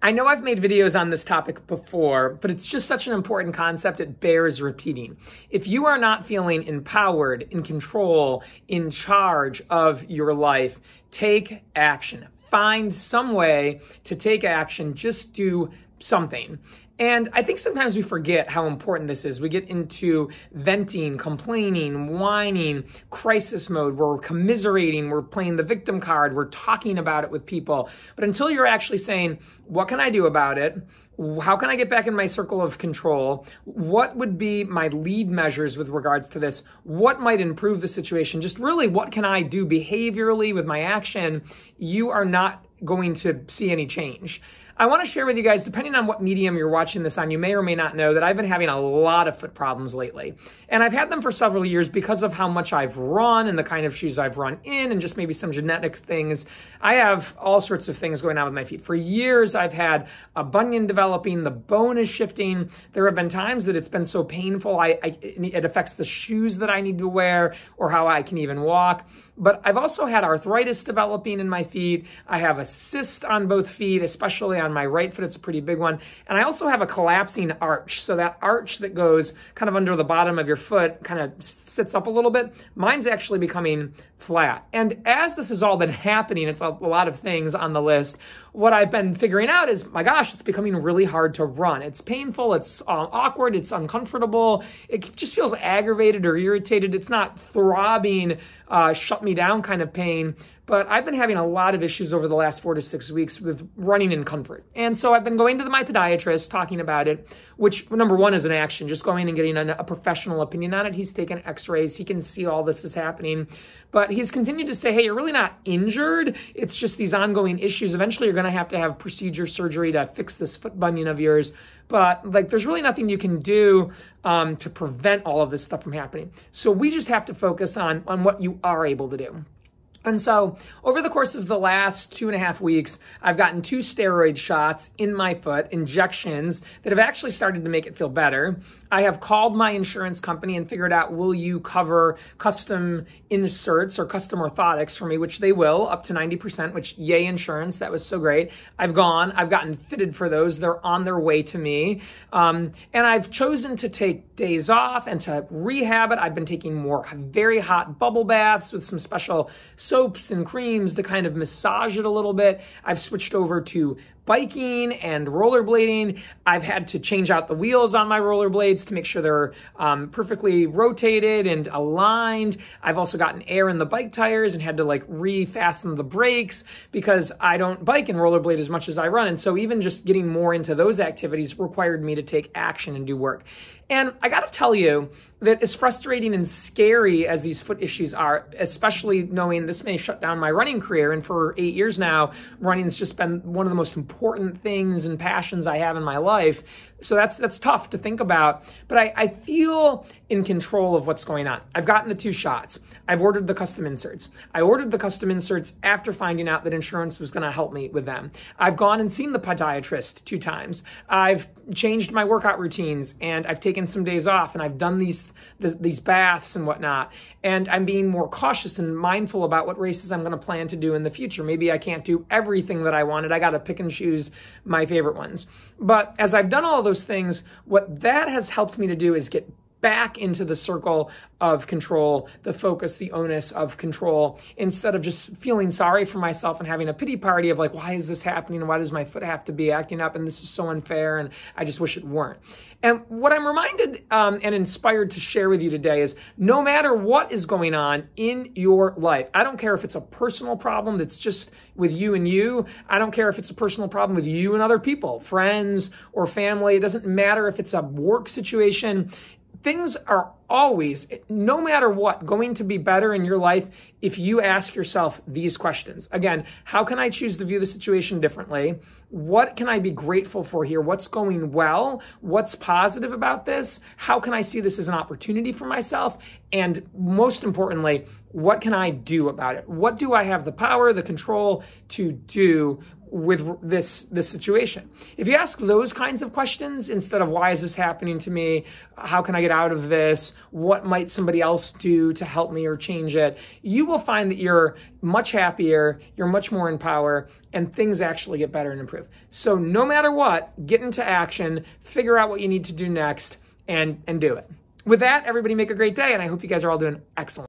I know I've made videos on this topic before, but it's just such an important concept, it bears repeating. If you are not feeling empowered, in control, in charge of your life, take action. Find some way to take action. Just do something. And I think sometimes we forget how important this is. We get into venting, complaining, whining, crisis mode. We're commiserating. We're playing the victim card. We're talking about it with people. But until you're actually saying, what can I do about it? How can I get back in my circle of control? What would be my lead measures with regards to this? What might improve the situation? Just really, what can I do behaviorally with my action? You are not going to see any change. I want to share with you guys, depending on what medium you're watching this on, you may or may not know that I've been having a lot of foot problems lately. And I've had them for several years because of how much I've run and the kind of shoes I've run in and just maybe some genetic things. I have all sorts of things going on with my feet. For years, I've had a bunion developing, the bone is shifting. There have been times that it's been so painful, it affects the shoes that I need to wear or how I can even walk. But I've also had arthritis developing in my feet. I have a cyst on both feet, especially on my right foot. It's a pretty big one. And I also have a collapsing arch. So that arch that goes kind of under the bottom of your foot kind of sits up a little bit. Mine's actually becoming flat. And as this has all been happening, it's a lot of things on the list. What I've been figuring out is, my gosh, it's becoming really hard to run. It's painful, it's awkward, it's uncomfortable. It just feels aggravated or irritated. It's not throbbing, shut me down kind of pain. But I've been having a lot of issues over the last 4 to 6 weeks with running in comfort. And so I've been going to my podiatrist, talking about it, which number one is an action, just going and getting a professional opinion on it. He's taken x-rays. He can see all this is happening. But he's continued to say, hey, you're really not injured. It's just these ongoing issues. Eventually, you're going to have procedure surgery to fix this foot bunion of yours. But like, there's really nothing you can do to prevent all of this stuff from happening. So we just have to focus on what you are able to do. And so over the course of the last 2.5 weeks, I've gotten 2 steroid shots in my foot, injections that have actually started to make it feel better. I have called my insurance company and figured out, will you cover custom inserts or custom orthotics for me, which they will, up to 90%, which yay insurance, that was so great. I've gotten fitted for those. They're on their way to me. And I've chosen to take days off and to rehab it. I've been taking more very hot bubble baths with some special soaps and creams to kind of massage it a little bit. I've switched over to biking and rollerblading. I've had to change out the wheels on my rollerblades to make sure they're perfectly rotated and aligned. I've also gotten air in the bike tires and had to like refasten the brakes because I don't bike and rollerblade as much as I run. And so even just getting more into those activities required me to take action and do work. And I got to tell you that as frustrating and scary as these foot issues are, especially knowing this may shut down my running career, and for 8 years now, running has just been one of the most important things and passions I have in my life. So that's tough to think about, but I feel in control of what's going on. I've gotten the 2 shots. I've ordered the custom inserts. I ordered the custom inserts after finding out that insurance was going to help me with them. I've gone and seen the podiatrist 2 times. I've changed my workout routines and I've taken some days off and I've done these baths and whatnot. And I'm being more cautious and mindful about what races I'm going to plan to do in the future. Maybe I can't do everything that I wanted. I got to pick and choose my favorite ones. But as I've done all of those things, what that has helped me to do is get back into the circle of control, the focus, the onus of control, instead of just feeling sorry for myself and having a pity party of like, why is this happening? Why does my foot have to be acting up? And this is so unfair. And I just wish it weren't. And what I'm reminded and inspired to share with you today is no matter what is going on in your life, I don't care if it's a personal problem that's just with you and you. I don't care if it's a personal problem with you and other people, friends or family. It doesn't matter if it's a work situation. Things are always, no matter what, going to be better in your life if you ask yourself these questions. Again, how can I choose to view the situation differently? What can I be grateful for here? What's going well? What's positive about this? How can I see this as an opportunity for myself? And most importantly, what can I do about it? What do I have the power, the control to do with this situation? If you ask those kinds of questions instead of why is this happening to me? How can I get out of this? What might somebody else do to help me or change it? You will find that you're much happier, you're much more in power, and things actually get better and improve. So no matter what, get into action, figure out what you need to do next, and do it. With that, everybody make a great day, and I hope you guys are all doing excellent.